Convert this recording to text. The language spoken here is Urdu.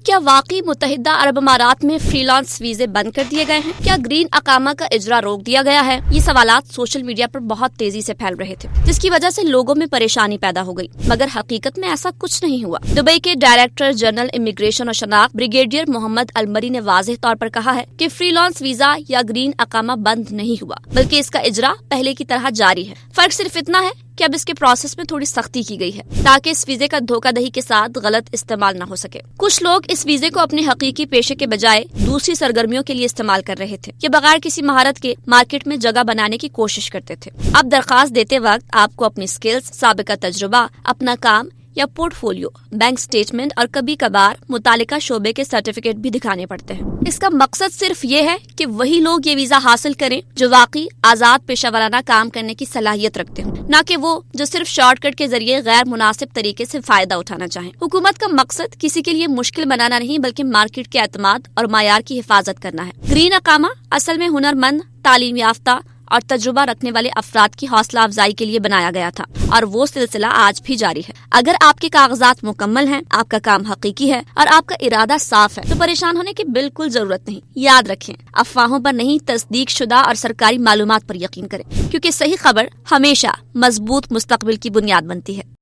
کیا واقعی متحدہ عرب امارات میں فری لانس ویزے بند کر دیے گئے ہیں؟ کیا گرین اقامہ کا اجرا روک دیا گیا ہے؟ یہ سوالات سوشل میڈیا پر بہت تیزی سے پھیل رہے تھے، جس کی وجہ سے لوگوں میں پریشانی پیدا ہو گئی، مگر حقیقت میں ایسا کچھ نہیں ہوا۔ دبئی کے ڈائریکٹر جنرل امیگریشن اور شناخت بریگیڈیئر محمد المری نے واضح طور پر کہا ہے کہ فری لانس ویزا یا گرین اقامہ بند نہیں ہوا، بلکہ اس کا اجرا پہلے کی طرح جاری ہے۔ فرق صرف اتنا ہے کہ اب اس کے پروسیس میں تھوڑی سختی کی گئی ہے تاکہ اس ویزے کا دھوکہ دہی کے ساتھ غلط استعمال نہ ہو سکے۔ کچھ لوگ اس ویزے کو اپنے حقیقی پیشے کے بجائے دوسری سرگرمیوں کے لیے استعمال کر رہے تھے یا بغیر کسی مہارت کے مارکیٹ میں جگہ بنانے کی کوشش کرتے تھے۔ اب درخواست دیتے وقت آپ کو اپنی سکلز، سابقہ تجربہ، اپنا کام یا پورٹ فولیو، بینک سٹیٹمنٹ اور کبھی کبھار متعلقہ شعبے کے سرٹیفکیٹ بھی دکھانے پڑتے ہیں۔ اس کا مقصد صرف یہ ہے کہ وہی لوگ یہ ویزا حاصل کریں جو واقعی آزاد پیشہ ورانہ کام کرنے کی صلاحیت رکھتے ہوں، نہ کہ وہ جو صرف شارٹ کٹ کے ذریعے غیر مناسب طریقے سے فائدہ اٹھانا چاہیں۔ حکومت کا مقصد کسی کے لیے مشکل بنانا نہیں، بلکہ مارکیٹ کے اعتماد اور معیار کی حفاظت کرنا ہے۔ گرین اقامہ اصل میں ہنرمند، تعلیم یافتہ اور تجربہ رکھنے والے افراد کی حوصلہ افزائی کے لیے بنایا گیا تھا، اور وہ سلسلہ آج بھی جاری ہے۔ اگر آپ کے کاغذات مکمل ہیں، آپ کا کام حقیقی ہے اور آپ کا ارادہ صاف ہے تو پریشان ہونے کی بالکل ضرورت نہیں۔ یاد رکھیں، افواہوں پر نہیں، تصدیق شدہ اور سرکاری معلومات پر یقین کریں، کیونکہ صحیح خبر ہمیشہ مضبوط مستقبل کی بنیاد بنتی ہے۔